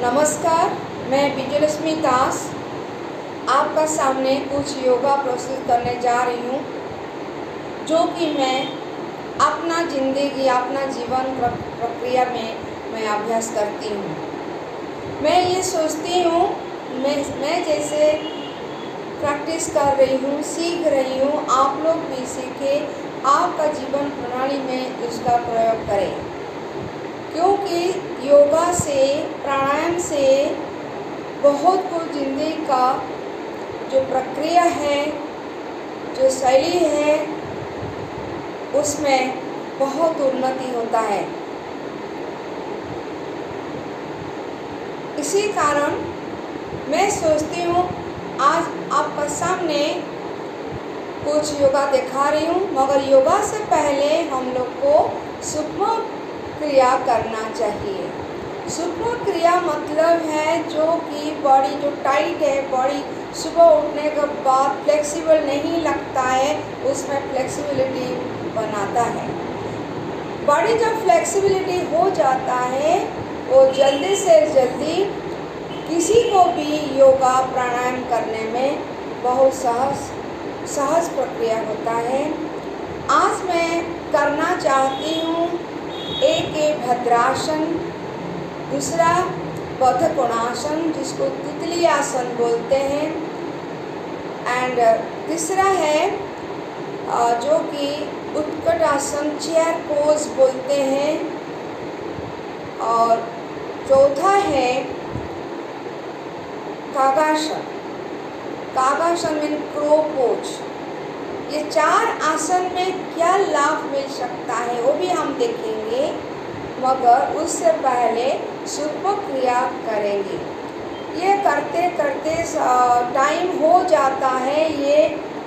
नमस्कार, मैं विजयलक्ष्मी दास आपका सामने कुछ योगा प्रस्तुत करने जा रही हूँ, जो कि मैं अपना ज़िंदगी अपना जीवन प्रक्रिया में मैं अभ्यास करती हूँ। मैं ये सोचती हूँ मैं जैसे प्रैक्टिस कर रही हूँ, सीख रही हूँ, आप लोग भी सीखें, आपका जीवन प्रणाली में इसका प्रयोग करें, क्योंकि योगा से प्राणायाम से बहुत कुछ जिंदगी का जो प्रक्रिया है, जो शैली है, उसमें बहुत उन्नति होता है। इसी कारण मैं सोचती हूँ आज आपका सामने कुछ योगा दिखा रही हूँ, मगर योगा से पहले हम लोग को सूक्ष्म क्रिया करना चाहिए। सूक्ष्म क्रिया मतलब है जो कि बॉडी जो टाइट है, बॉडी सुबह उठने के बाद फ्लेक्सिबल नहीं लगता है, उसमें फ्लेक्सिबिलिटी बनाता है। बॉडी जब फ्लेक्सिबिलिटी हो जाता है वो जल्दी से जल्दी किसी को भी योगा प्राणायाम करने में बहुत सहज प्रक्रिया होता है। आज मैं करना चाहती हूँ एक भद्रासन, दूसरा बद्ध कोणासन जिसको तितली आसन बोलते हैं, एंड तीसरा है जो कि उत्कट आसन चेयर पोज बोलते हैं, और चौथा है कागासन। कागासन मीन क्रो पोज। ये 4 आसन में क्या लाभ मिल सकता है वो भी हम देखेंगे, मगर उससे पहले सूक्ष्म क्रिया करेंगे। ये करते करते टाइम हो जाता है, ये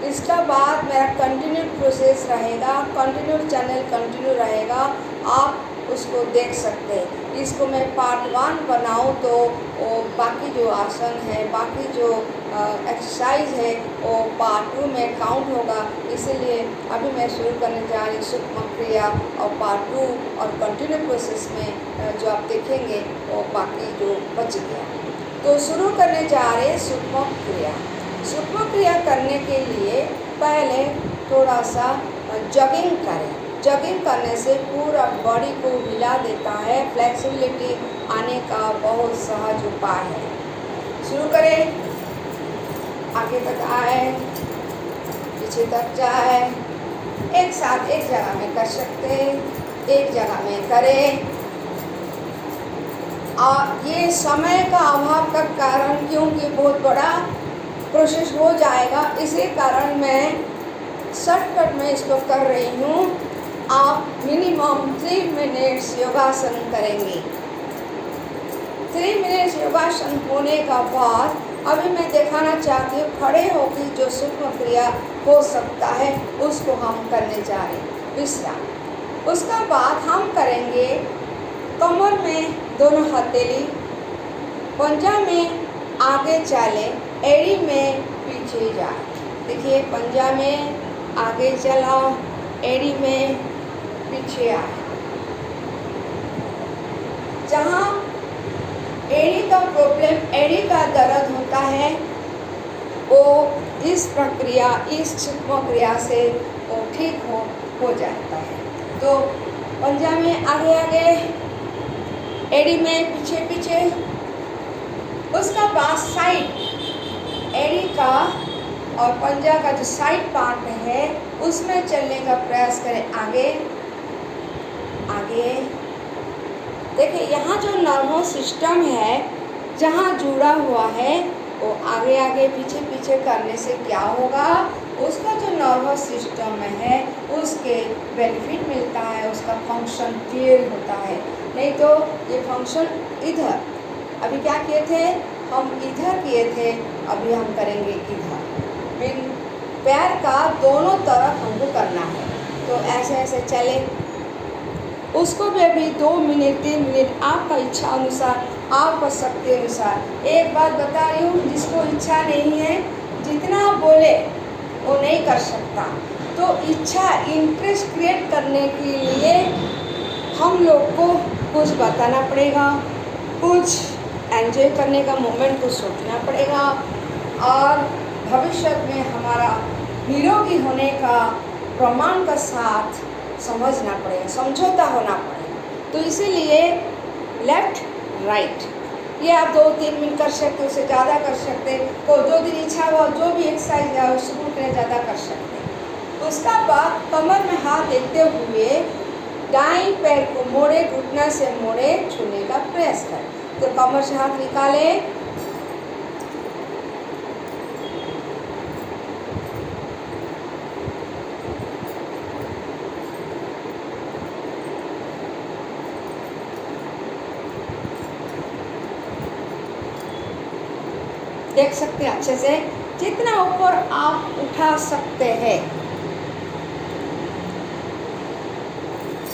इसका बाद मेरा कंटिन्यू प्रोसेस रहेगा, कंटिन्यू चैनल कंटिन्यू रहेगा, आप उसको देख सकते हैं। इसको मैं पार्ट 1 बनाऊँ तो वो बाकी जो आसन है, बाकी जो एक्सरसाइज है वो पार्ट 2 में काउंट होगा, इसीलिए अभी मैं शुरू करने जा रही सूक्ष्म क्रिया, और पार्ट 2 और कंटिन्यू प्रोसेस में जो आप देखेंगे वो बाकी जो बच गया। तो शुरू करने जा रहे हैं सूक्ष्म क्रिया। सूक्ष्म क्रिया करने के लिए पहले थोड़ा सा जॉगिंग करें। जॉगिंग करने से पूरा बॉडी को हिला देता है, फ्लेक्सिबिलिटी आने का बहुत सहज उपाय है। शुरू करें, आगे तक आए, पीछे तक जाए, एक साथ एक जगह में कर सकते हैं, एक जगह में करें। और ये समय का अभाव का कारण, क्योंकि बहुत बड़ा प्रोसेस हो जाएगा, इसी कारण मैं शॉर्टकट में इसको कर रही हूँ। आप मिनिमम 3 मिनट्स योगासन करेंगे। 3 मिनट्स योगासन होने का बाद अभी मैं दिखाना चाहती हूँ खड़े होकर जो सूक्ष्म क्रिया हो सकता है उसको हम करने जा रहे हैं। विश्राम। उसका बाद हम करेंगे कमर में दोनों हथेली, पंजा में आगे चले, एड़ी में पीछे जाए। देखिए, पंजा में आगे चला, एड़ी में पीछे आए। जहाँ एड़ी का प्रॉब्लम, एड़ी का दर्द होता है, वो इस प्रक्रिया, इस सूक्ष्म क्रिया से वो ठीक हो जाता है। तो पंजा में आगे आगे, एड़ी में पीछे पीछे। उसका बाद साइड, एड़ी का और पंजा का जो साइड पार्ट है उसमें चलने का प्रयास करें। आगे आगे। देखिए, यहाँ जो नर्वस सिस्टम है जहाँ जुड़ा हुआ है वो आगे आगे पीछे पीछे करने से क्या होगा, उसका जो नर्वस सिस्टम है उसके बेनिफिट मिलता है, उसका फंक्शन क्लियर होता है। नहीं तो ये फंक्शन इधर, अभी क्या किए थे हम, इधर किए थे, अभी हम करेंगे इधर। मीन पैर का दोनों तरफ हमको करना है, तो ऐसे ऐसे चले। उसको भी अभी 2 मिनट 3 मिनट आपका इच्छा अनुसार, आपका शक्ति अनुसार। एक बात बता रही हूँ, जिसको इच्छा नहीं है, जितना बोले वो नहीं कर सकता। तो इच्छा, इंटरेस्ट क्रिएट करने के लिए हम लोग को कुछ बताना पड़ेगा, कुछ एंजॉय करने का मोमेंट को सोचना पड़ेगा और भविष्य में हमारा निरोगी होने का प्रमाण का साथ समझना पड़ेगा, समझौता होना पड़ेगा। तो इसीलिए लेफ्ट राइट ये आप 2-3 मिनट कर सकते, उससे ज़्यादा कर सकते, को जो दिन इच्छा हुआ जो भी एक्सरसाइज है शुरू करें, ज़्यादा कर सकते। उसका बाद कमर में हाथ देते हुए दाएं पैर को मोड़े, घुटना से मोड़े, छूने का प्रयास करें। तो कमर से हाथ निकालें, देख सकते हैं अच्छे से जितना ऊपर आप उठा सकते हैं।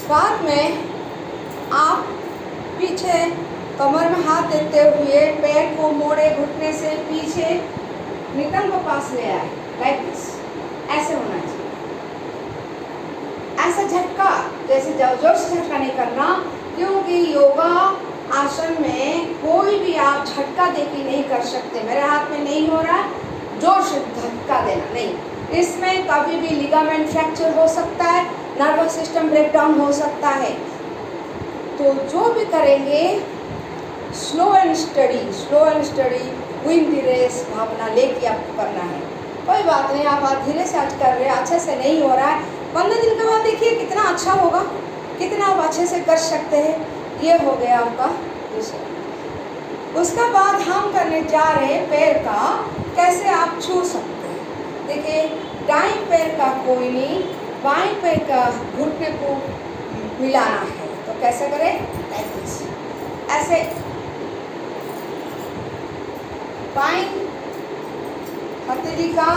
बाद में आप पीछे कमर में हाथ देते हुए पैर को मोड़े, घुटने से पीछे नितंब को पास ले आए, लाइक दिस, ऐसे होना चाहिए। ऐसा झटका, जैसे जोर से झटका नहीं करना, क्योंकि योगा आसन में कोई भी आप झटका देके नहीं कर सकते। मेरे हाथ में नहीं हो रहा, जोर से झटका देना नहीं। इसमें कभी भी लिगामेंट फ्रैक्चर हो सकता है, नर्वस सिस्टम ब्रेकडाउन हो सकता है। तो जो भी करेंगे slow and steady win the race भावना लेके आपको करना है। कोई बात नहीं, आप धीरे से आज कर रहे हैं, अच्छे से नहीं हो रहा है, 15 दिन के बाद देखिए कितना अच्छा होगा, कितना आप अच्छे से कर सकते हैं। ये हो गया आपका दूसरा। उसका बाद हम करने जा रहे हैं पैर का कैसे आप छू सकते हैं। देखिए दाएं पैर का कोहनी बाएं पैर का घुटने को मिलाना है, तो कैसे करें, ऐसे बाएं हथेली का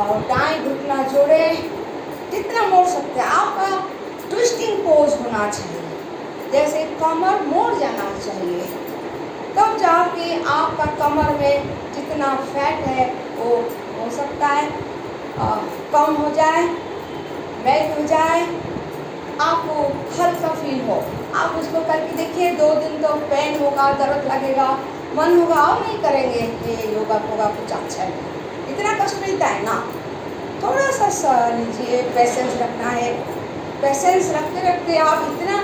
और दाएं घुटना जोड़े, कितना मोड़ सकते हैं। आपका ट्विस्टिंग पोज होना चाहिए, जैसे कमर मोड़ जाना चाहिए, तब जाके आपका कमर में जितना फैट है वो हो सकता है कम हो जाए, मेल्ट हो जाए, आपको हल्का फील हो। आप उसको करके देखिए, 2 दिन तो पेन होगा, दर्द लगेगा, मन होगा और नहीं करेंगे, ये योगा कुछ अच्छा है, इतना कष्ट मिलता है ना। थोड़ा सा लीजिए, पेशेंस रखना है। पेशेंस रखते रखते आप इतना,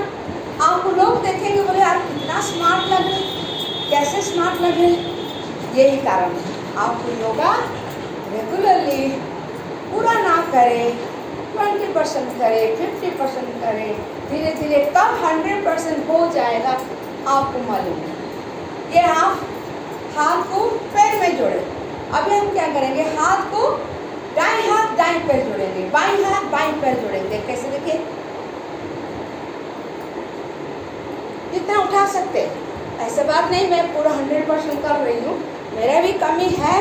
आपको लोग देखेंगे बोले आप कितना स्मार्ट लग रहे, कैसे स्मार्ट लग रहे। यही कारण है, आपको योगा रेगुलरली पूरा ना करें, 20% करें, 50% करें, धीरे धीरे कब 100% हो जाएगा आपको मालूम है। ये आप हाथ को पैर में जोड़े। अभी हम क्या करेंगे, हाथ को दाएं हाथ दाएं पैर जोड़ेंगे, बाएं हाथ बाएं पैर जोड़ेंगे। कैसे, देखिए जितना उठा सकते। ऐसा बात नहीं मैं पूरा 100% कर रही हूँ, मेरा भी कमी है,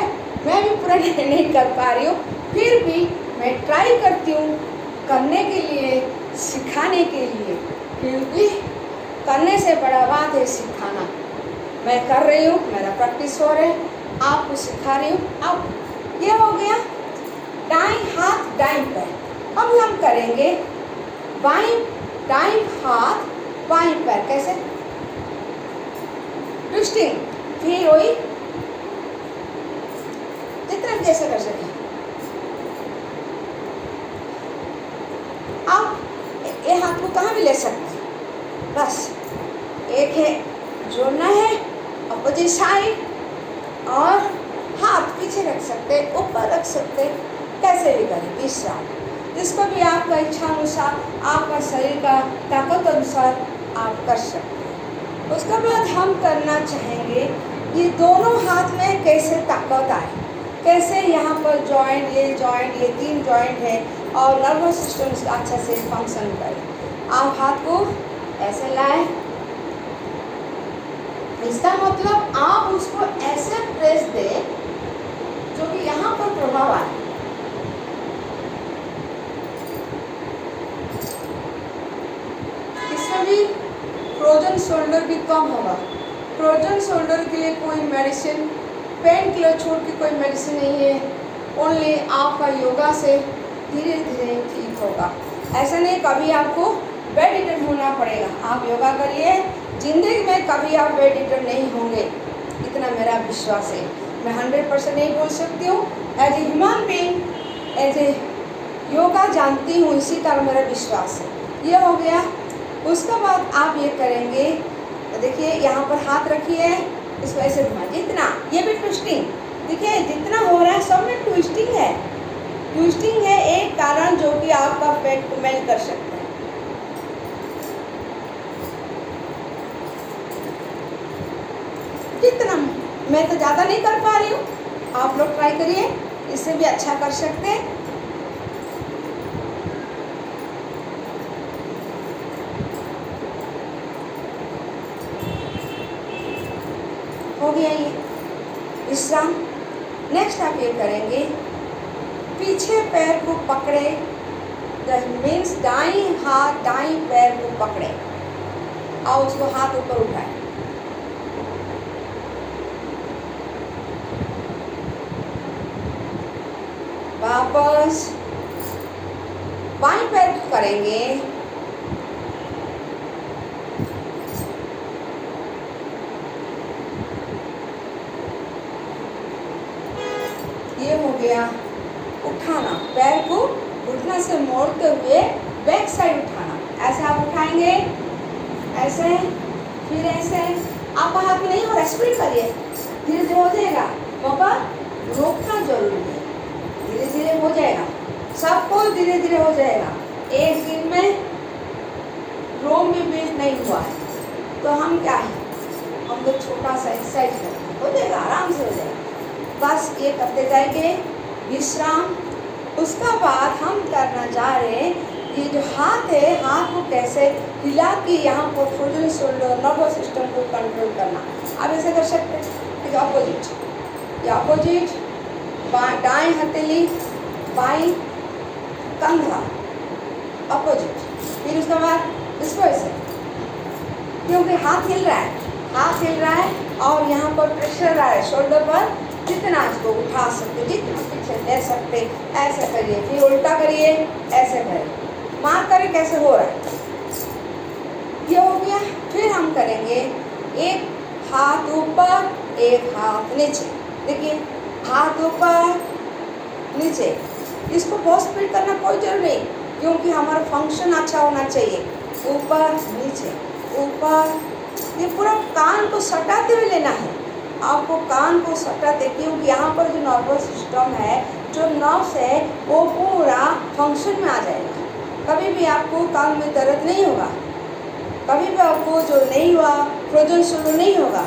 मैं भी पूरा नहीं कर पा रही हूँ, फिर भी मैं ट्राई करती हूँ करने के लिए, सिखाने के लिए, क्योंकि करने से बड़ा बात है सिखाना। मैं कर रही हूँ, मेरा प्रैक्टिस हो रहा है, आपको सिखा रही हूँ। अब ये हो गया दाएं हाथ दाएं पैर। अब हम करेंगे दाएं हाथ बाएं पैर। कैसे, ट्विस्टिंग, फिर वही जितना जैसे कर सके। आप ये हाथ को कहाँ भी ले सकते हैं, बस एक है जोड़ना है अपोजिट साइड, और हाथ पीछे रख सकते, ऊपर रख सकते, कैसे भी करें। तीसरा, जिसको भी आपका इच्छा अनुसार, आपका शरीर का ताकत अनुसार आप कर सकते हैं। उसके बाद हम करना चाहेंगे ये दोनों हाथ में कैसे ताकत आए, कैसे यहाँ पर जॉइंट, ये 3 जॉइंट है और नर्वस सिस्टम अच्छा से फंक्शन करे। आप हाथ को ऐसे लाए, इसका मतलब आप उसको ऐसे प्रेस दें जो कि यहाँ पर प्रभाव आए। इससे भी फ्रोजन शोल्डर भी कम होगा। फ्रोजन शोल्डर के लिए कोई मेडिसिन, पेन किलर छोड़ के कोई मेडिसिन नहीं है, ओनली आपका योगा से धीरे धीरे ठीक होगा। ऐसा नहीं कभी आपको बेड रिटर्न होना पड़ेगा। आप योगा करिए, जिंदगी में कभी आप वेट ईटर नहीं होंगे, इतना मेरा विश्वास है। मैं 100% नहीं बोल सकती हूँ, as a human being, as a yoga जानती हूँ, इसी तरह मेरा विश्वास है। ये हो गया। उसके बाद आप ये करेंगे, देखिए यहाँ पर हाथ रखिए, इसको ऐसे घुमाइए, जितना, ये भी ट्विस्टिंग, देखिए जितना हो रहा है सब में ट्विस्टिंग है। ट्विस्टिंग है एक कारण जो कि आपका फैट को मेल्ट कर सकता है। जितना, मैं तो ज़्यादा नहीं कर पा रही हूँ, आप लोग ट्राई करिए, इससे भी अच्छा कर सकते हैं। हो गया ये विश्राम। नेक्स्ट आप ये करेंगे, पीछे पैर को पकड़े, दैट मीन्स दाईं हाथ दाईं पैर को पकड़े और उसको हाथ ऊपर उठाए, वापस बाईं पैर को करेंगे, ये हो गया उठाना, पैर को घुटना से मोड़ते हुए बैक साइड उठाना। ऐसे आप उठाएंगे, ऐसे, फिर ऐसे, आप हाथ में नहीं हो रहा, स्पीड करिए, धीरे धीरे हो जाएगा, मौका रोकना जरूरी है, धीरे धीरे हो जाएगा, सब कुछ धीरे धीरे हो जाएगा। एक दिन में रोम भी बीट नहीं हुआ है, तो हम क्या है, हम तो छोटा सा एक्सरसाइज करेंगे, हो जाएगा, आराम से हो जाएगा। बस ये करते जाएंगे, विश्राम। उसका बाद हम करना चाह रहे हैं, ये जो हाथ है, हाथ को कैसे हिला के यहाँ पर फ्रोजन शोल्डर नर्वस सिस्टम को कंट्रोल करना। आप ऐसे कर सकते हैं, अपोजिट, ये अपोजिट, दाएं हथेली बाईं कंधा, अपोजिट, फिर उसके बाद इसको ऐसे, क्योंकि हाथ हिल रहा है, हाथ हिल रहा है और यहाँ पर प्रेशर आ रहा है शोल्डर पर, जितना इसको उठा सकते, जितना पीछे ले सकते, ऐसे करिए, फिर उल्टा करिए, ऐसे करिए, मार्क करें कैसे हो रहा है। ये हो गया। फिर हम करेंगे एक हाथ ऊपर, एक हाथ नीचे, देखिए हाथ ऊपर नीचे, इसको बहुत स्पीड करना कोई जरूर नहीं, क्योंकि हमारा फंक्शन अच्छा होना चाहिए। ऊपर नीचे, ऊपर, ये पूरा कान को सटाते हुए लेना है, आपको कान को सटाते, क्योंकि यहाँ पर जो नर्वस सिस्टम है, जो नर्व्स है, वो पूरा फंक्शन में आ जाएगा। कभी भी आपको कान में दर्द नहीं होगा, कभी भी आपको जो नहीं हुआ फ्रोजन शोल्डर नहीं होगा,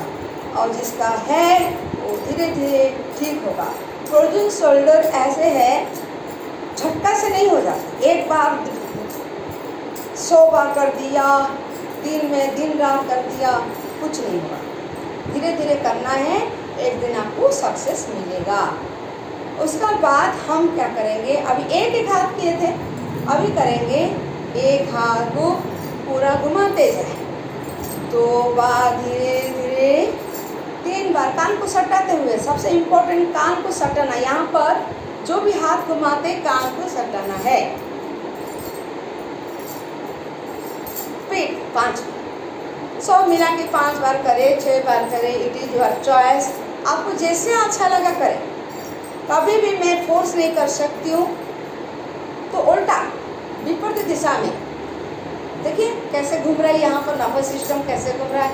और जिसका है वो धीरे धीरे ठीक होगा। फ्रोजन शोल्डर ऐसे है, झटका से नहीं हो जाता, एक बार 100 बार कर दिया, दिन में दिन रात कर दिया, कुछ नहीं होगा, धीरे धीरे करना है, एक दिन आपको सक्सेस मिलेगा। उसका बाद हम क्या करेंगे, अभी एक एक हाथ किए थे, अभी करेंगे एक हाथ को पूरा घुमाते जाए, 2 बार धीरे धीरे, 3 बार कान को सटाते हुए, सबसे इम्पोर्टेंट कान को सटाना, यहाँ पर जो भी हाथ घुमाते कान को सटाना है। पीठ 5 सब मिला के 5 बार करें, 6 बार करें, इट इज योर चॉइस, आपको जैसे अच्छा लगा करें। कभी भी मैं फोर्स नहीं कर सकती हूँ। तो उल्टा विपरीत दिशा में देखिए कैसे घूम रहा है, यहाँ पर नर्वस सिस्टम कैसे घूम रहा है,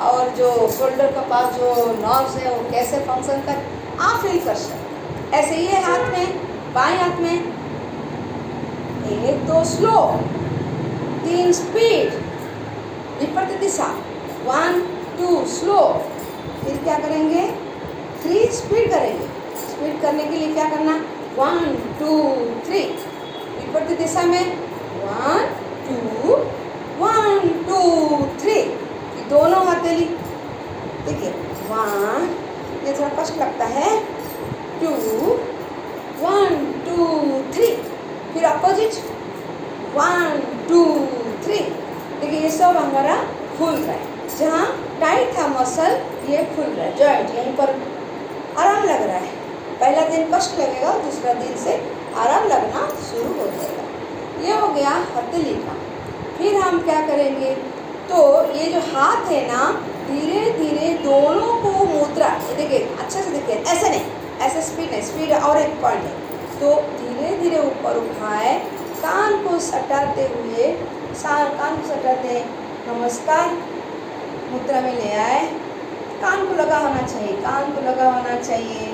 और जो शोल्डर के पास जो नर्व्स है वो कैसे फंक्शन कर, आप फील कर सकते। ऐसे ही है हाथ में, बाएं हाथ में, 1 2 स्लो, 3 स्पीड, विपरीत दिशा, 1 2 स्लो, फिर क्या करेंगे 3 स्पीड करेंगे। स्पीड करने के लिए क्या करना, 1 2 3, विपरीत दिशा में 1 2 1 2 3, दोनों हथेली, देखिए 1, ये थोड़ा कष्ट लगता है, 2 1 2 3, फिर अपोजिट 1 2 3, देखिए ये सब हमारा खुल रहा है, जहाँ टाइट था मसल ये खुल रहा है, जॉइंट यहीं पर आराम लग रहा है। पहला दिन कष्ट लगेगा, दूसरा दिन से आराम लगना शुरू हो जाएगा। ये हो गया हथेली का। फिर हम क्या करेंगे, तो ये जो हाथ है ना, धीरे धीरे दोनों को मुद्रा, देखिए अच्छे से देखिए, ऐसे नहीं, ऐसे स्पीड नहीं, स्पीड और एक पॉइंट है। तो धीरे धीरे ऊपर उठाए, कान को सटाते हुए, कान को सटाते, नमस्कार मुद्रा में ले आए। कान को लगा होना चाहिए, कान को लगा होना चाहिए।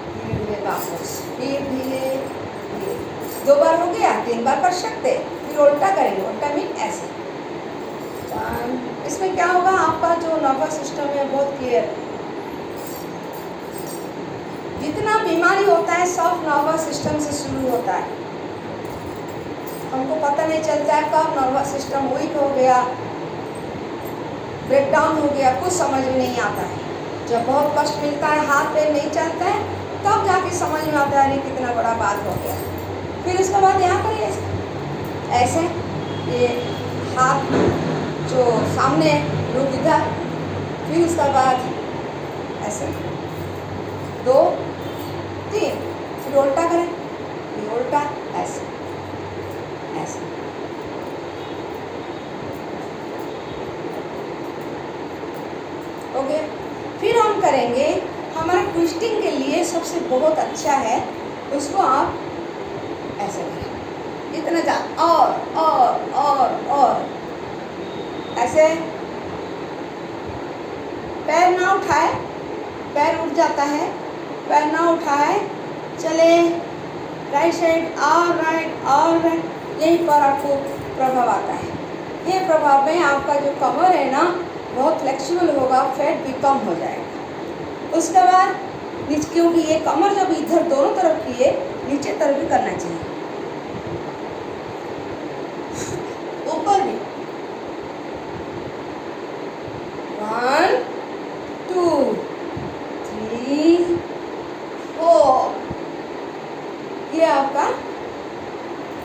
धीरे धीरे वापस, फिर धीरे, 2 बार हो गया, 3 बार कर सकते, फिर उल्टा करेंगे। उल्टा मीन ऐसे। इसमें क्या होगा, आपका जो नर्वस सिस्टम है बहुत क्लियर। जितना बीमारी होता है सब नर्वस सिस्टम से शुरू होता है। हमको पता नहीं चलता है कब नर्वस सिस्टम वीक हो गया, ब्रेकडाउन हो गया, कुछ समझ में नहीं आता है। जब बहुत कष्ट मिलता है, हाथ पैर नहीं चलता है, तब जाके समझ में आता है अरे कितना बड़ा बात हो गया। फिर उसके बाद यहाँ करिए ऐसे, ये हाथ जो सामने रुक इधर, फिर उसके बाद ऐसे 2 3, फिर उल्टा करें, फिर उल्टा, ऐसे ऐसे। ओके, फिर हम करेंगे, हमारा ट्विस्टिंग के लिए सबसे बहुत अच्छा है, उसको आप ऐसे करें, इतना जा, और ऐसे। पैर ना उठाए, पैर उठ जाता है, पैर ना उठाए, चले राइट साइड और राइट, यहीं पर आपको प्रभाव आता है। ये प्रभाव में आपका जो कमर है ना बहुत फ्लेक्सिबल होगा, फैट भी कम हो जाएगा। उसके बाद क्योंकि ये कमर जब इधर दोनों तरफ की है, नीचे तरफ भी करना चाहिए, ऊपर भी। 1 2 3 4। ये आपका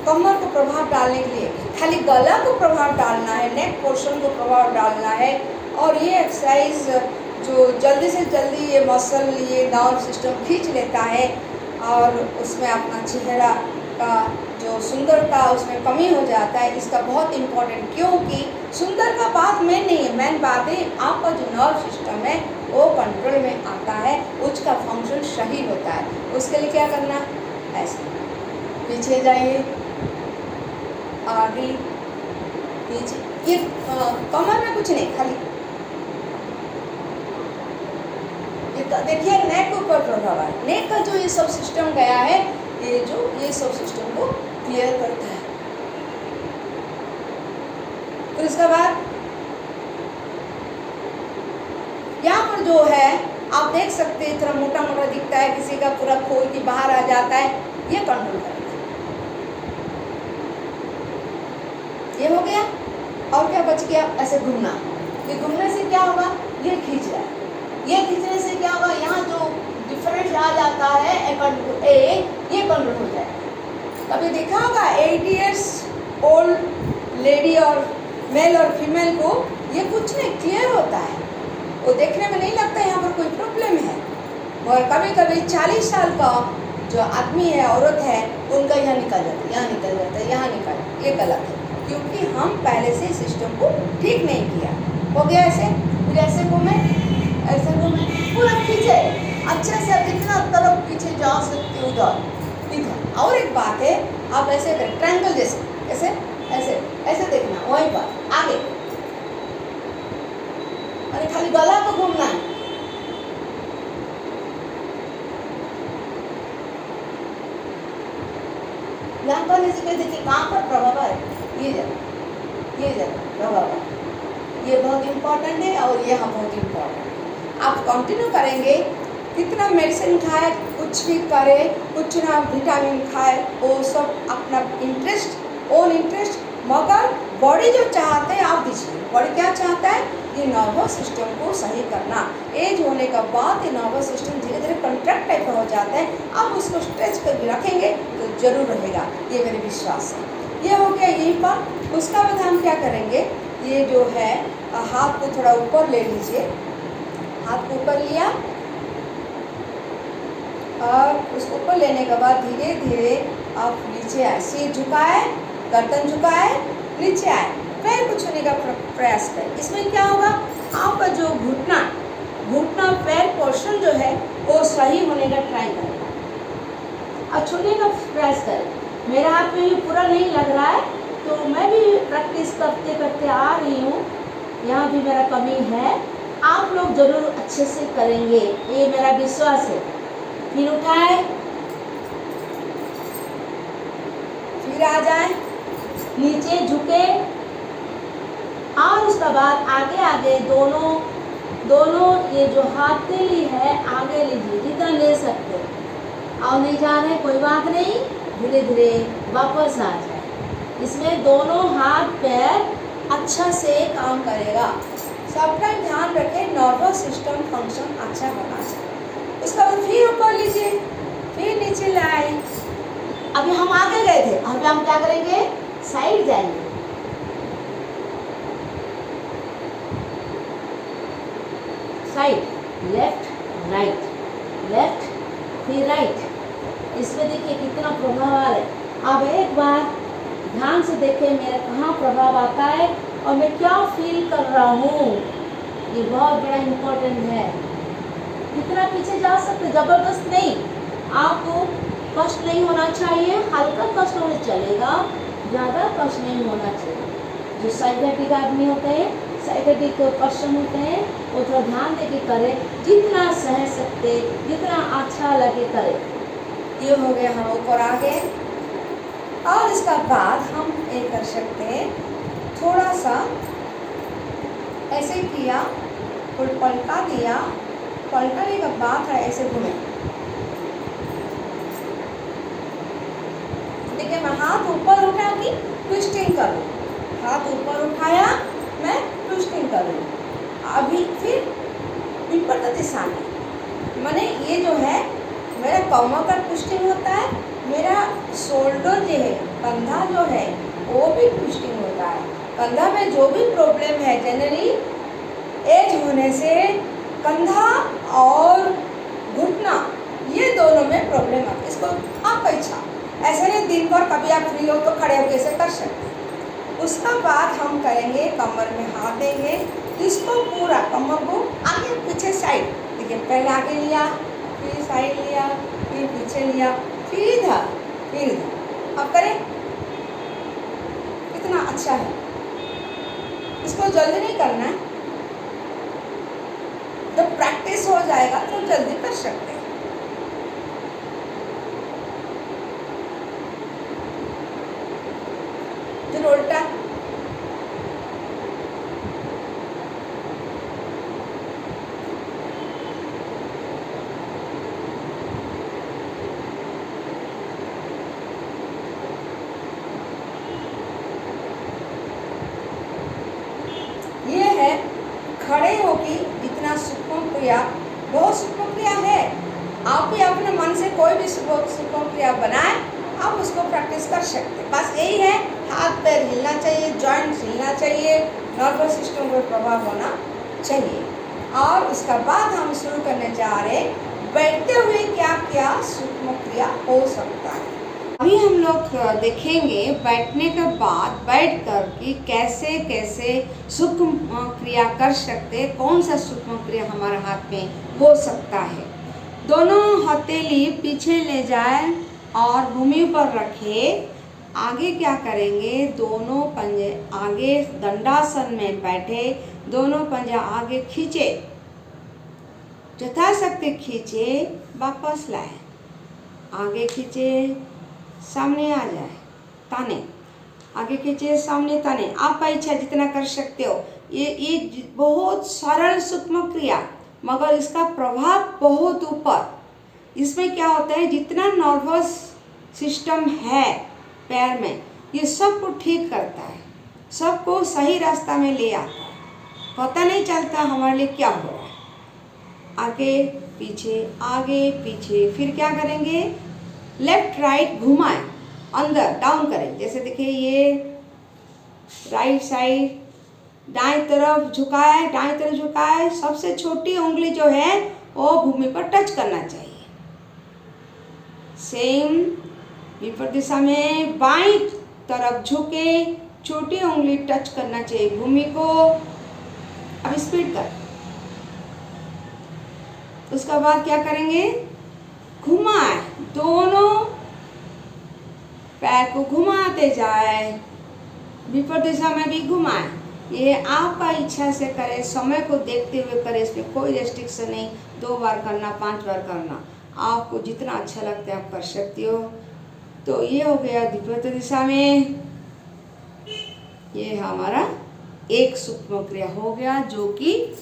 कमर को प्रभाव डालने के लिए, खाली गला को प्रभाव डालना है, नेक पोर्शन को प्रभाव डालना है। और ये एक्सरसाइज जो जल्दी से जल्दी ये मसल, ये नर्व सिस्टम खींच लेता है और उसमें अपना चेहरा का जो सुंदरता उसमें कमी हो जाता है। इसका बहुत इम्पोर्टेंट, क्योंकि सुंदर का बात मेन नहीं है, मेन बात है आपका जो नर्व सिस्टम है वो कंट्रोल में आता है, उसका फंक्शन सही होता है। उसके लिए क्या करना, ऐसे पीछे जाइए, आगे पीछे, ये कमर में कुछ नहीं, खाली देखिए नेक के ऊपर प्रभाव है। नेक का जो ये सब सिस्टम गया है, ये सब सिस्टम को क्लियर करता है। फिर उसके बाद यहाँ पर जो है आप देख सकते हैं, थोड़ा मोटा मोटा दिखता है, किसी का पूरा खोल के बाहर आ जाता है, ये कंट्रोल करता है। ये हो गया। और क्या बच गया, ऐसे घूमना। ये घूमने से क्या होगा, ये खींच रहा है, ये खींचने से क्या होगा, यहाँ जो डिफरेंस आ जाता है ये कंट्रोल हो जाएगा। कभी देखा होगा 80 इयर्स ओल्ड लेडी और मेल और फीमेल को ये कुछ नहीं, क्लियर होता है, वो देखने में नहीं लगता यहाँ पर कोई प्रॉब्लम है। और कभी कभी 40 साल का जो आदमी है, औरत है, उनका यहाँ निकल जाता है, यहाँ निकल जाता है, यहाँ निकल, ये गलत है, क्योंकि हम पहले से सिस्टम को ठीक नहीं किया। हो गया ऐसे, फिर ऐसे घूमे, ऐसे घूमे, पूरा खींचे अच्छे से, कितना तरफ पीछे जा सकते उधर इधर। और एक बात है, आप ऐसे करें ट्रायंगल जैसे, ऐसे ऐसे ऐसे देखना, वही बात आगे, और खाली गला को घूमना है। यहाँ करने से देखिए कहाँ पर प्रभाव है, ये जगह प्रभाव है, ये बहुत इम्पोर्टेंट है और ये यहाँ बहुत इम्पोर्टेंट है। आप कंटिन्यू करेंगे, कितना मेडिसिन खाए, कुछ भी करे, कुछ ना विटामिन खाए, वो सब अपना इंटरेस्ट, ओन इंटरेस्ट, मगर बॉडी जो चाहते हैं आप दीजिए। बॉडी क्या चाहता है, ये नर्वस सिस्टम को सही करना। एज होने का बाद ये नर्वस सिस्टम धीरे धीरे कंट्रैक्ट टाइप का हो जाता है, आप उसको स्ट्रेच करके रखेंगे तो जरूर रहेगा, ये मेरे विश्वास है। ये हो गया यहीं पर। उसका बाद हम क्या करेंगे, ये जो है हाथ को थोड़ा ऊपर ले लीजिए, हाथ को ऊपर लिया और उसको ऊपर लेने के बाद धीरे धीरे आप नीचे आए, सिर झुकाए, गर्दन झुकाए, नीचे आए, पैर को छूने का प्रयास करें। इसमें क्या होगा, आपका जो घुटना पैर पोर्शन जो है वो सही होने का ट्राई करेगा और छूने का प्रयास करें। मेरे हाथ में ये पूरा नहीं लग रहा है, तो मैं भी प्रैक्टिस करते करते आ रही हूँ। यहाँ भी मेरा कमी है, आप लोग जरूर अच्छे से करेंगे, ये मेरा विश्वास है। फिर उठाए, फिर आ जाए, नीचे झुके और उसके बाद आगे आगे दोनों ये जो हथेली है आगे लीजिए, जितना ले सकते हैं। और नहीं जा रहे कोई बात नहीं, धीरे धीरे वापस आ जाए। इसमें दोनों हाथ पैर अच्छा से काम करेगा। सब टाइम ध्यान रखें नर्वस सिस्टम फंक्शन अच्छा होना चाहिए। उसके बाद फिर ऊपर लीजिए, फिर नीचे लाए। अभी हम आगे गए थे, अभी हम क्या करेंगे, साइड जाएंगे। साइड, लेफ्ट राइट, लेफ्ट फिर राइट। इसमें देखिए कितना प्रभाव आ रहा है। अब एक बार ध्यान से देखें मेरा कहाँ प्रभाव आता है और मैं क्या फील कर रहा हूँ। ये बहुत बड़ा इम्पोर्टेंट है। कितना पीछे जा सकते, जबरदस्त नहीं, आपको कष्ट नहीं होना चाहिए, हल्का कष्ट होने चलेगा, ज़्यादा कष्ट नहीं होना चाहिए। जो साइकेट्रिक आदमी होते हैं, साइकेट्रिक पर्सन होते हैं, वो थोड़ा ध्यान दे के करें, जितना सह सकते, जितना अच्छा लगे करें। ये हो गया, हम ऊपर आ गए। और इसका बाद हम ये कर सकते हैं, थोड़ा सा ऐसे किया, पलटा दिया, पलटने के बाद ऐसे घूमे। देखिए मैं हाथ ऊपर उठा की ट्विस्टिंग करूँ, हाथ ऊपर उठाया मैं ट्विस्टिंग करूँ। अभी फिर विपरीत दिशा में, मैंने ये जो है मेरा कमर का ट्विस्टिंग होता है, मेरा शोल्डर जो है, कंधा जो है वो भी ट्विस्टिंग होता है। कंधा में जो भी प्रॉब्लम है, जनरली एज होने से कंधा और घुटना ये दोनों में प्रॉब्लम है। इसको आपका इच्छा, ऐसे नहीं दिन भर कभी आप फ्री हो तो खड़े होकर ऐसे कर सकते हैं। उसका बाद हम करेंगे, कमर में हाथ देंगे, इसको पूरा कमर को आगे पीछे साइड, देखिए पहले आगे लिया, फिर साइड लिया, फिर पीछे लिया, फिर इधर, फिर इधर। अब करें, कितना अच्छा है। इसको जल्दी नहीं करना है, जब प्रैक्टिस हो जाएगा तो जल्दी कर सकते हैं। फिर उल्टा, ये है खड़े होके जितना सूक्ष्म क्रिया, बहुत सूक्ष्म क्रिया है। आप भी अपने मन से कोई भी सूक्ष्म क्रिया बनाए, आप उसको प्रैक्टिस कर सकते हैं। बस यही है, हाथ पैर हिलना चाहिए, जॉइंट्स हिलना चाहिए, नर्वस सिस्टम पर प्रभाव होना चाहिए। और उसका बाद हम शुरू करने जा रहे हैं, बैठते हुए क्या क्या सूक्ष्म क्रिया हो सकता है। अभी हम लोग देखेंगे बैठने के बाद बैठ कर कि कैसे कैसे सूक्ष्म क्रिया कर सकते, कौन सा सूक्ष्म क्रिया हमारे हाथ में हो सकता है। दोनों हथेली पीछे ले जाए और भूमि पर रखे। आगे क्या करेंगे, दोनों पंजे आगे दंडासन में बैठे, दोनों पंजा आगे खींचे, यथाशक्ति खींचे, वापस लाए, आगे खींचे, सामने आ जाए, ताने, आगे खींचे, सामने ताने। आपका इच्छा जितना कर सकते हो। ये बहुत सरल सूक्ष्म क्रिया, मगर इसका प्रभाव बहुत ऊपर। इसमें क्या होता है, जितना नर्वस सिस्टम है पैर में, ये सबको ठीक करता है, सबको सही रास्ता में ले आता है, पता नहीं चलता हमारे लिए क्या हो रहा है। आगे पीछे, आगे पीछे। फिर क्या करेंगे, लेफ्ट राइट घुमाएं, अंदर डाउन करें। जैसे देखिए ये राइट साइड, दाएं तरफ झुकाए, दाएं तरफ झुकाए, सबसे छोटी उंगली जो है वो भूमि पर टच करना चाहिए। सेम विपरीत दिशा में बाईं तरफ झुके, छोटी उंगली टच करना चाहिए भूमि को। अब स्पीड कर। उसके बाद क्या करेंगे, घुमाए, दोनों पैर को घुमाते जाए, विपरीत दिशा में भी घुमाए। ये आपका इच्छा से करें, समय को देखते हुए करें, इसमें कोई रेस्ट्रिक्शन नहीं। 2 बार करना, 5 बार करना, आपको जितना अच्छा लगता है आप कर सकते हो। तो ये हो गया विपरीत दिशा में। ये हमारा एक सूक्ष्म क्रिया हो गया, जो कि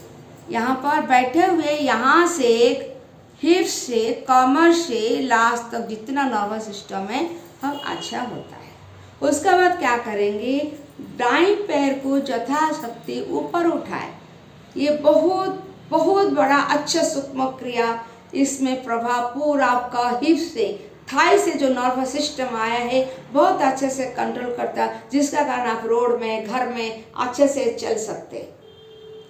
यहाँ पर बैठे हुए यहाँ से हिप से कमर से लास्ट तक जितना नर्वस सिस्टम है हम अच्छा होता है। उसके बाद क्या करेंगे, दाएं पैर को यथाशक्ति ऊपर उठाए। ये बहुत बहुत बड़ा अच्छा सूक्ष्म क्रिया। इसमें प्रभाव पूरा आपका हिप से थाई से जो नर्वस सिस्टम आया है बहुत अच्छे से कंट्रोल करता है, जिसका कारण आप रोड में, घर में अच्छे से चल सकते।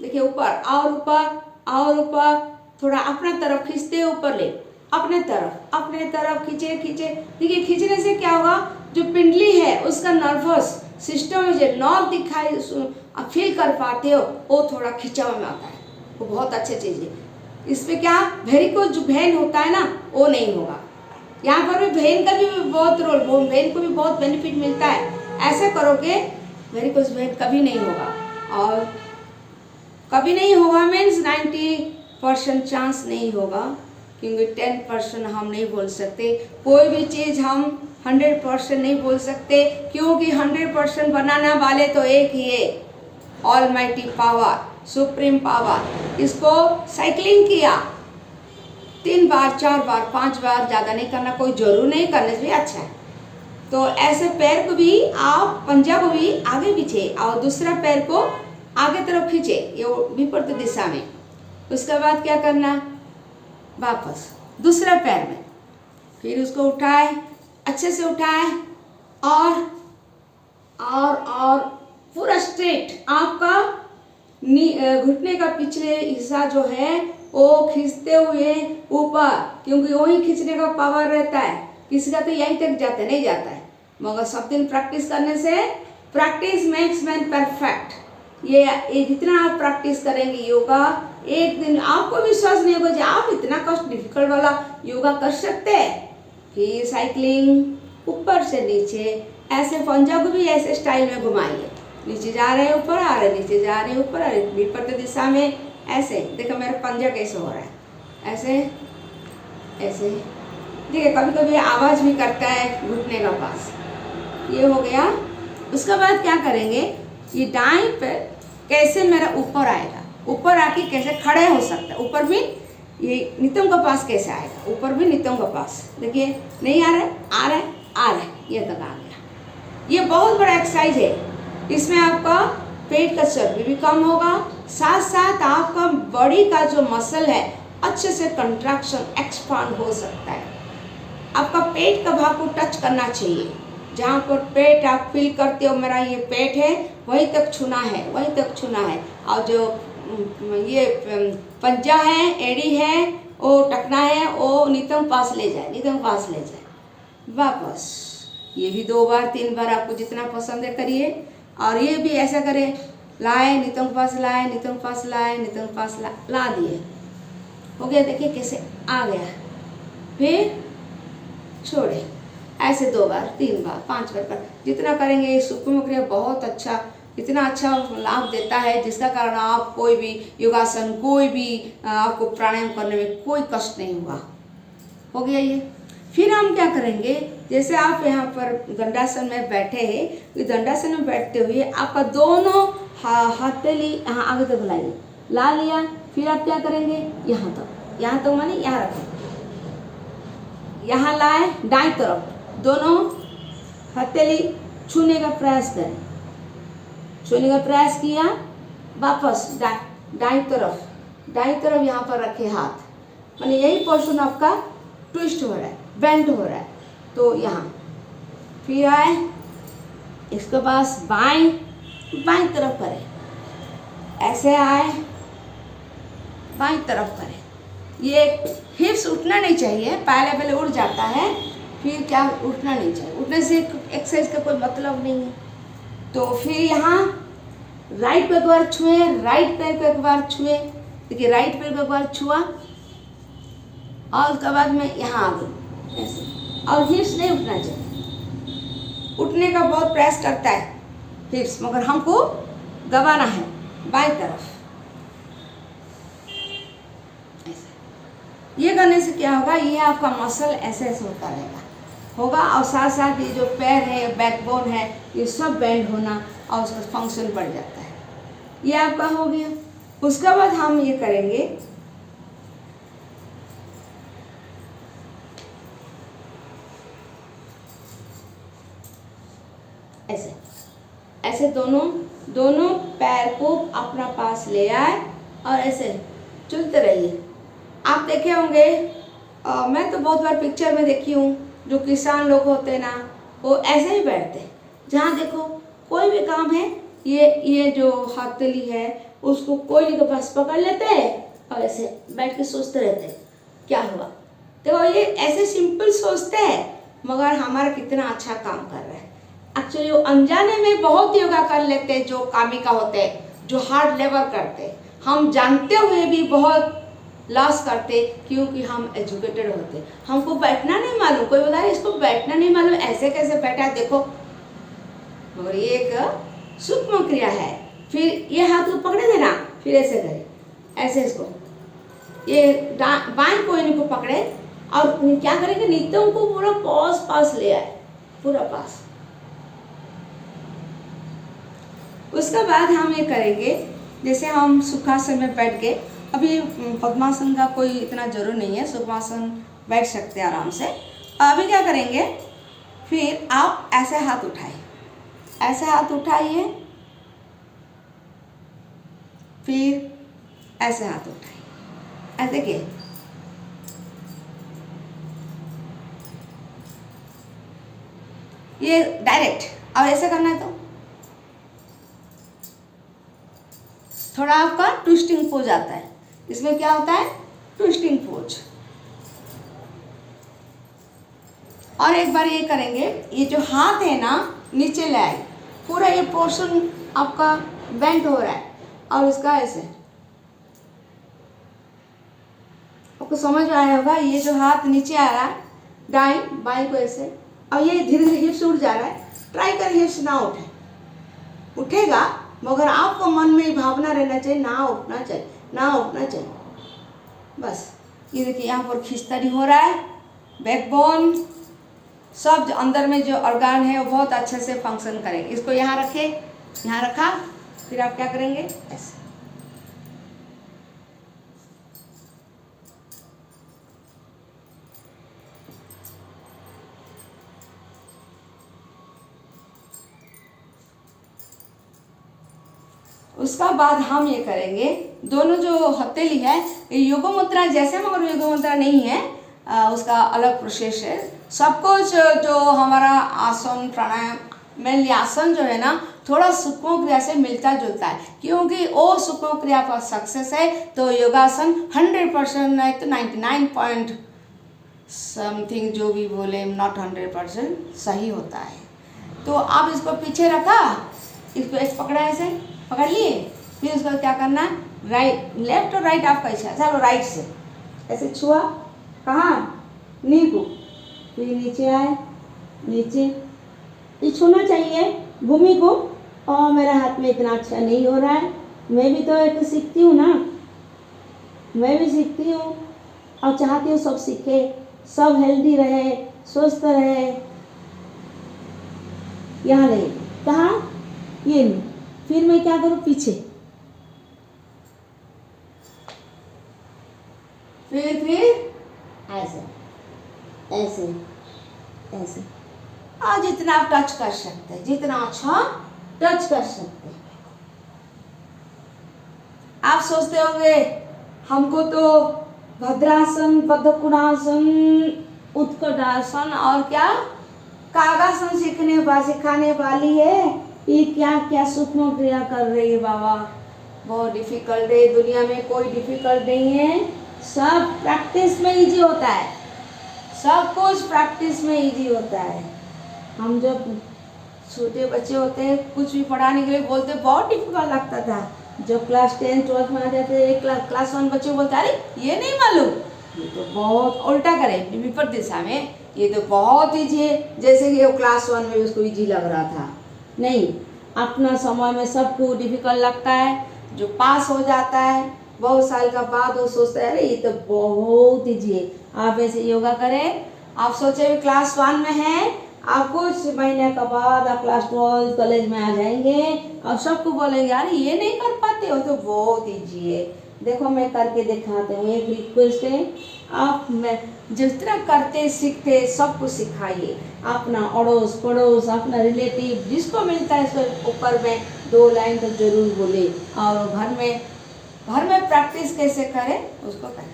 देखिए ऊपर और ऊपर और ऊपर, थोड़ा अपना तरफ खींचते ऊपर ले, अपने तरफ खींचे खींचे। देखिए खींचने से क्या होगा, जो पिंडली है उसका नर्वस सिस्टम में जो नर्व दिखाई आप फील कर पाते हो वो थोड़ा खिंचाव में आता है, वो बहुत अच्छी चीज़ है। इसमें क्या वेरिकोज जो वेन होता है ना वो नहीं होगा। यहाँ पर भी वेन का भी बहुत रोल, वेन को भी बहुत बेनिफिट मिलता है। ऐसे करोगे वेरिकोज वेन कभी नहीं होगा। और कभी नहीं होगा मीन्स 90% चांस नहीं होगा, क्योंकि 10% हम नहीं बोल सकते। कोई भी चीज़ हम 100% नहीं बोल सकते, क्योंकि 100% बनाने वाले तो एक ही है, ऑलमाइटी पावर, सुप्रीम पावर। इसको साइकिलिंग किया 3 बार 4 बार 5 बार, ज़्यादा नहीं करना, कोई जरूर नहीं, करने से भी अच्छा है। तो ऐसे पैर को भी आप, पंजा को भी आगे पीछे और दूसरा पैर को आगे तरफ खींचे, ये विपरीत दिशा में। उसके बाद क्या करना, वापस दूसरा पैर में, फिर उसको उठाए, अच्छे से उठाए और पूरा स्ट्रेट। आपका घुटने का पिछले हिस्सा जो है वो खींचते हुए ऊपर, क्योंकि वही खींचने का पावर रहता है। किसी का तो यहीं तक जाता है, नहीं जाता है, मगर सब दिन प्रैक्टिस करने से, प्रैक्टिस मेक्स मैन परफेक्ट। ये जितना आप प्रैक्टिस करेंगे योगा, एक दिन आपको विश्वास नहीं होगा कि आप इतना कष्ट डिफिकल्ट वाला योगा कर सकते हैं। फिर साइकिलिंग ऊपर से नीचे, ऐसे पंजा को भी ऐसे स्टाइल में घुमाइए, नीचे जा रहे हैं ऊपर आ रहे, नीचे जा रहे हैं ऊपर आ रहे, विपरीत दिशा में। ऐसे देखो मेरा पंजा कैसे हो रहा है, ऐसे ऐसे। देखिए कभी कभी आवाज़ भी करता है घुटने का पास। ये हो गया। उसके बाद क्या करेंगे, ये दाएं पैर कैसे मेरा ऊपर आएगा, ऊपर आके कैसे खड़े हो सकता है, ऊपर भी ये नितंब का पास कैसे आएगा, ऊपर भी नितंब का पास। देखिए नहीं आ रहा है, आ रहा है, आ रहा है, ये तक आ गया। ये बहुत बड़ा एक्सरसाइज है। इसमें आपका पेट का चर्बी भी कम होगा, साथ साथ आपका बॉडी का जो मसल है अच्छे से कंट्रैक्शन एक्सपांड हो सकता है। आपका पेट का भाग को टच करना चाहिए, जहाँ पर पेट आप फील करते हो मेरा ये पेट है, वहीं तक छूना है, वहीं तक छूना है। और जो ये पंजा है, एड़ी है, वो टकना है, वो नितंब पास ले जाए, नितंब पास ले जाए वापस। ये भी 2 बार 3 बार आपको जितना पसंद है करिए। और ये भी ऐसा करें, लाए नितंब पास, लाए नितंब पास, लाए नितंब पास, ला दिए, हो गया। देखिए कैसे आ गया, फिर छोड़े। ऐसे 2 बार 3 बार 5 बार कर, जितना करेंगे ये सूक्ष्म क्रिया बहुत अच्छा, इतना अच्छा लाभ देता है, जिसका कारण आप कोई भी योगासन, कोई भी आपको प्राणायाम करने में कोई कष्ट नहीं हुआ। हो गया ये। फिर हम क्या करेंगे, जैसे आप यहाँ पर दंडासन में बैठे हैं, इस दंडासन में बैठते हुए आपका दोनों हथेली यहाँ आगे तक लाइए, ला लिया। फिर आप क्या करेंगे, यहाँ तक माने यहाँ रखें, यहाँ लाए, दाएं तरफ दोनों हथेली छूने का प्रयास करें, छूने का प्रयास किया, वापस दाएं तरफ यहाँ पर रखे हाथ, माने यही पोर्शन आपका ट्विस्ट हो रहा है, बेंड हो रहा है। तो यहाँ फिर आए, इसके पास बाएं तरफ करें, ऐसे आए, बाएं तरफ करें। ये हिप्स उठना नहीं चाहिए, पहले उठ जाता है, फिर क्या उठना नहीं चाहिए। उठने से एक्सरसाइज का कोई मतलब नहीं है। तो फिर यहाँ राइट पे एक बार छुए, राइट पैर को एक बार छुए। देखिए राइट पैर को एक बार छुआ और उसके बाद में यहाँ आ गई ऐसे, और हिप्स नहीं उठना चाहिए। उठने का बहुत प्रयास करता है हिप्स, मगर हमको दबाना है बाएं तरफ ऐसे। ये करने से क्या होगा, ये आपका मसल ऐसे ऐसे होता होगा, और साथ साथ ये जो पैर है, बैकबोन है, ये सब बेंड होना और उसका फंक्शन बढ़ जाता है। ये आपका हो गया। उसके बाद हम ये करेंगे ऐसे ऐसे, दोनों पैर को अपना पास ले आए और ऐसे चलते रहिए। आप देखे होंगे, मैं तो बहुत बार पिक्चर में देखी हूँ, जो किसान लोग होते हैं ना, वो ऐसे ही बैठते। जहाँ देखो कोई भी काम है, ये जो हथेली है उसको कोयले के पास पकड़ लेते हैं और ऐसे बैठ के सोचते रहते हैं क्या हुआ। देखो ये ऐसे सिंपल सोचते हैं, मगर हमारा कितना अच्छा काम कर रहा है। एक्चुअली वो अनजाने में बहुत योगा कर लेते हैं, जो कामिका होते हैं, जो हार्ड लेबर करते हैं। हम जानते हुए भी बहुत लॉस करते, क्योंकि हम एजुकेटेड होते। हमको बैठना नहीं मालूम, कोई बता रहा है इसको बैठना नहीं मालूम, ऐसे कैसे बैठा है देखो, मगर ये एक सूक्ष्म क्रिया है। फिर ये हाथ को पकड़े देना, फिर ऐसे करें, ऐसे इसको ये बाएं कोहनी को पकड़े और क्या करेंगे, नितंब को पूरा पास ले आए, पूरा पास। उसके बाद हम ये करेंगे, जैसे हम सुखासन में बैठ गए, अभी पद्मासन का कोई इतना जरूर नहीं है, सुखासन बैठ सकते हैं आराम से। अभी क्या करेंगे, फिर आप ऐसे हाथ उठाइए, ऐसे हाथ उठाइए, फिर ऐसे हाथ उठाइए, ऐसे देखिए, ये डायरेक्ट। अब ऐसे करना है तो थोड़ा आपका ट्विस्टिंग पोज आता है। इसमें क्या होता है, ट्विस्टिंग पोज। और एक बार ये करेंगे, ये जो हाथ है ना नीचे ले आए, पूरा ये पोर्शन आपका बेंड हो रहा है, और उसका ऐसे आपको समझ में आया होगा। ये जो हाथ नीचे आ रहा है दाएं बाएं को ऐसे, और ये धीरे धीरे हिप्स उठ जा रहा है। ट्राई कर हिप्स ना उठे, उठेगा मगर आपको मन में भावना रहना चाहिए ना उठना चाहिए, ना उठना चाहिए। बस ये देखिए यहाँ पर खिंचतानी हो रहा है, बैकबोन सब जो अंदर में जो ऑर्गन है वो बहुत अच्छे से फंक्शन करेंगे। इसको यहाँ रखे, यहाँ रखा, फिर आप क्या करेंगे ऐसे। उसका बाद हम ये करेंगे, दोनों जो हथेली है ये योग मुद्रा जैसे, मगर योग मुद्रा नहीं है, उसका अलग प्रोसेस है। सब कुछ जो हमारा आसन प्राणायाम, मेनली आसन जो है ना, थोड़ा सूक्ष्म क्रिया से मिलता जुलता है, क्योंकि वो सूक्ष्म क्रिया पर सक्सेस है तो योगासन 100% नहीं तो 99 पॉइंट समथिंग जो भी बोले, नॉट 100% सही होता है। तो आप इसको पीछे रखा, इसको ऐसे पकड़ा, ऐसे पकड़ लिए, फिर उसको क्या करना, राइट लेफ्ट और राइट आपका इच्छा, चलो राइट से ऐसे छुआ, कहाँ नी को, फिर नीचे आए, नीचे ये छूना चाहिए भूमि को। और मेरा हाथ में इतना अच्छा नहीं हो रहा है, मैं भी तो एक सीखती हूँ ना, मैं भी सीखती हूँ और चाहती हूँ सब सीखे, सब हेल्दी रहे, स्वस्थ रहे। यहाँ नहीं, कहाँ ये नहीं, फिर मैं क्या करूँ पीछे, फिर ऐसे ऐसे ऐसे, और जितना आप टच कर सकते हैं, जितना अच्छा टच कर सकते हैं। आप सोचते होंगे हमको तो भद्रासन, पद्मकुणासन, उत्कटासन और क्या कागासन सिखाने वाली है। ये क्या क्या सूक्ष्म क्रिया कर रही है बाबा, बहुत डिफिकल्ट है। दुनिया में कोई डिफिकल्ट नहीं है, सब प्रैक्टिस में इजी होता है, सब कुछ प्रैक्टिस में इजी होता है। हम जब छोटे बच्चे होते हैं, कुछ भी पढ़ाने के लिए बोलते बहुत डिफिकल्ट लगता था। जब क्लास 10 12 में आ जाते एक क्लास 1 बच्चे बोलते अरे ये नहीं मालूम, ये तो बहुत उल्टा करे विपरीत दिशा में, ये तो बहुत ईजी है, जैसे कि वो क्लास 1 में उसको ईजी लग रहा था। नहीं, अपना समय में सबको डिफिकल्ट लगता है। जो पास हो जाता है बहुत साल का बाद वो सोचता है अरे ये तो बहुत ईजी है। आप ऐसे योगा करें, आप सोचे क्लास 1 में हैं, आप कुछ महीने के बाद आप क्लास 12 कॉलेज में आ जाएंगे और सबको बोलेंगे अरे ये नहीं कर पाते हो तो बहुत ईजी है। देखो मैं करके दिखाते हूँ। एक रिक्वेस्ट है, आप मैं जितना करते सीखते सबको सिखाइए। अपना अड़ोस पड़ोस, अपना रिलेटिव जिसको मिलता है उसको ऊपर में 2 लाइन तो जरूर बोले। और घर में प्रैक्टिस कैसे करें उसको करें।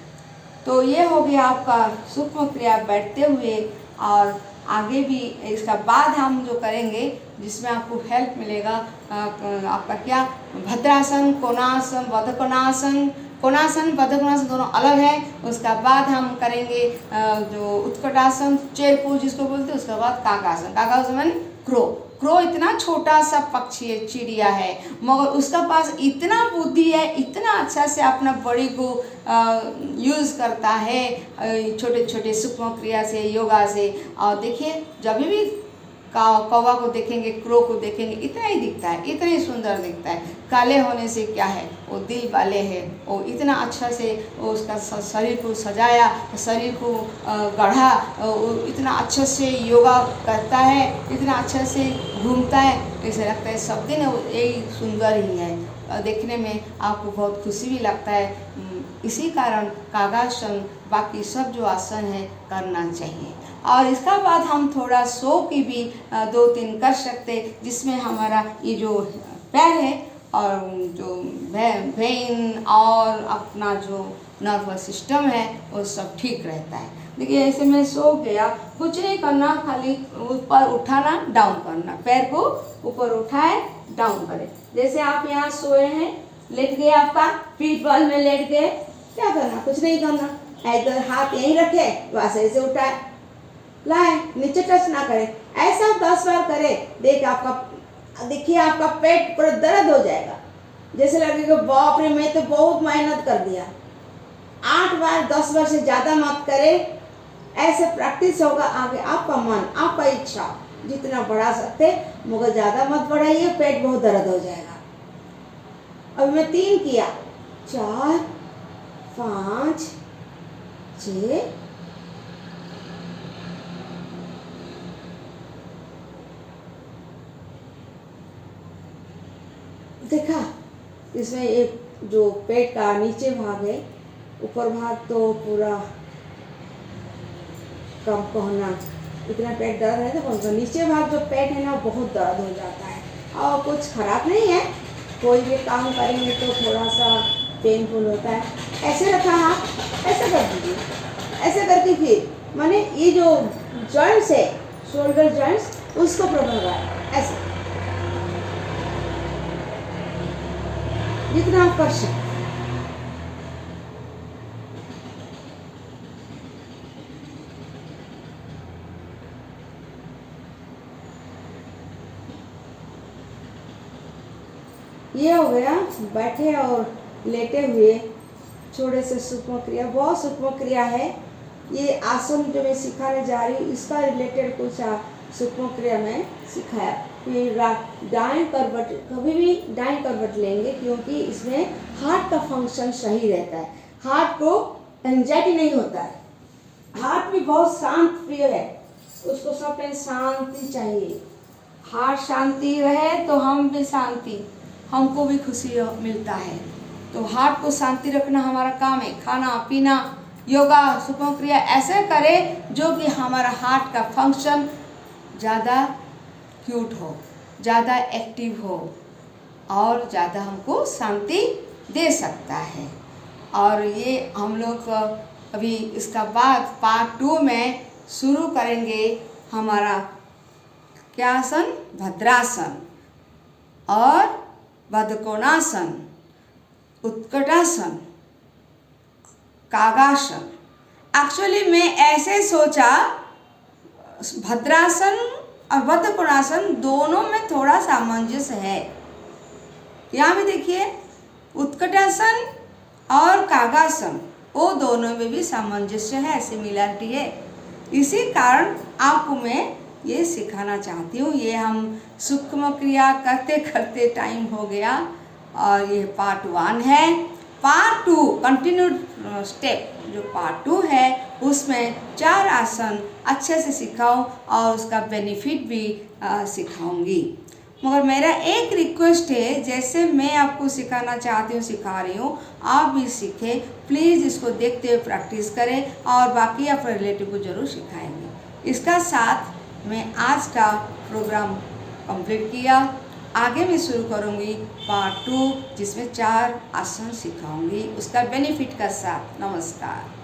तो ये हो गया आपका सूक्ष्म क्रिया बैठते हुए। और आगे भी इसका बाद हम जो करेंगे जिसमें आपको हेल्प मिलेगा आपका क्या, भद्रासन, कोणासन, वधकोणासन। कोणासन वधकोणासन दोनों अलग है। उसका बाद हम करेंगे जो उत्कटासन, चेयर पोज जिसको बोलते हैं। उसके बाद काकासन। काकासन माने क्रो। क्रो इतना छोटा सा पक्षी है, चिड़िया है, मगर उसका पास इतना बुद्धि है, इतना अच्छा से अपना बॉडी को यूज़ करता है छोटे छोटे सूक्ष्म क्रिया से, योगा से। और देखिए जब भी कौवा को देखेंगे, क्रो को देखेंगे, इतना ही दिखता है, इतना ही सुंदर दिखता है। काले होने से क्या है, वो दिल वाले हैं। वो इतना अच्छा से वो उसका शरीर को सजाया, शरीर को गढ़ा, इतना अच्छे से योगा करता है, इतना अच्छे से घूमता है, ऐसे लगता है सब दिन यही सुंदर ही है। देखने में आपको बहुत खुशी भी लगता है। इसी कारण कागासन बाकी सब जो आसन है करना चाहिए। और इसका बाद हम थोड़ा सो की भी 2-3 कर सकते, जिसमें हमारा ये जो पैर है और जो वेन और अपना जो नर्वस सिस्टम है वो सब ठीक रहता है। देखिए ऐसे में सो गया, कुछ नहीं करना, खाली ऊपर उठाना, डाउन करना, पैर को ऊपर उठाए डाउन करें। जैसे आप यहाँ सोए हैं, लेट गए, आपका पीठ बल में लेट गए, क्या करना, कुछ नहीं करना, इधर हाथ यहीं रखे, वहाँ से ऐसे उठाए, लाए, नीचे टच ना करें। ऐसा 10 बार करें, देखिए आपका पेट पूरा दर्द हो जाएगा, जैसे लगेगा बाप रे मैं तो बहुत मेहनत कर दिया। 8 बार 10 बार से ज़्यादा मत करें, ऐसे प्रैक्टिस होगा आगे। आपका मन, आपका इच्छा जितना बढ़ा सकते, मगर ज़्यादा मत बढ़ाइए, पेट बहुत दर्द हो जाएगा। अब मैं 3 किया, 4 5 6 देखा। इसमें एक जो पेट का नीचे भाग है, ऊपर भाग तो पूरा कम कहना, इतना पेट दर्द है तो नीचे भाग जो पेट है ना बहुत दर्द हो जाता है। और कुछ खराब नहीं है, कोई भी काम करेंगे तो थोड़ा सा पेनफुल होता है। ऐसे रखा हाथ, ऐसे कर दीजिए, ऐसे करके फिर माने ये जो जॉइंट्स है, शोल्डर जॉइंट्स, उसको प्रॉब्लम है, ऐसे जितना आप कर सकते। ये हो गया बैठे और लेटे हुए छोटे से सूक्ष्म क्रिया। बहुत सूक्ष्म क्रिया है ये। आसन जो मैं सिखाने जा रही हूँ इसका रिलेटेड कुछ सूक्ष्म क्रिया में सिखाया। फिर दाएं करवट, कभी भी दाएं करवट लेंगे क्योंकि इसमें हार्ट का फंक्शन सही रहता है, हार्ट को एंजाइटी नहीं होता है। हार्ट भी बहुत शांत प्रिय है, उसको सब टाइम शांति चाहिए। हार्ट शांति रहे तो हम भी शांति, हमको भी खुशी मिलता है। तो हार्ट को शांति रखना हमारा काम है। खाना पीना, योगा, सूक्ष्म क्रिया ऐसे करें जो कि हमारा हार्ट का फंक्शन ज़्यादा क्यूट हो, ज़्यादा एक्टिव हो और ज़्यादा हमको शांति दे सकता है। और ये हम लोग अभी इसका बाद पार्ट 2 में शुरू करेंगे हमारा क्या आसन, भद्रासन और वधकोणासन, उत्कटासन, कागासन। एक्चुअली मैं ऐसे सोचा भद्रासन और बद्ध कोणासन दोनों में थोड़ा सामंजस्य है। यहाँ भी देखिए उत्कटासन और कागासन, वो दोनों में भी सामंजस्य है, सिमिलरिटी है। इसी कारण आपको मैं ये सिखाना चाहती हूँ। ये हम सूक्ष्म क्रिया करते करते टाइम हो गया और ये पार्ट 1 है। पार्ट 2 कंटिन्यूड स्टेप, जो पार्ट 2 है उसमें 4 आसन अच्छे से सिखाऊं और उसका बेनिफिट भी सिखाऊंगी। मगर मेरा एक रिक्वेस्ट है, जैसे मैं आपको सिखाना चाहती हूँ सिखा रही हूँ, आप भी सीखें। प्लीज़ इसको देखते हुए प्रैक्टिस करें और बाकी अपने रिलेटिव को ज़रूर सिखाएंगे। इसका साथ मैं आज का प्रोग्राम कंप्लीट किया। आगे मैं शुरू करूँगी पार्ट 2 जिसमें 4 आसन सिखाऊंगी उसका बेनिफिट का साथ। नमस्कार।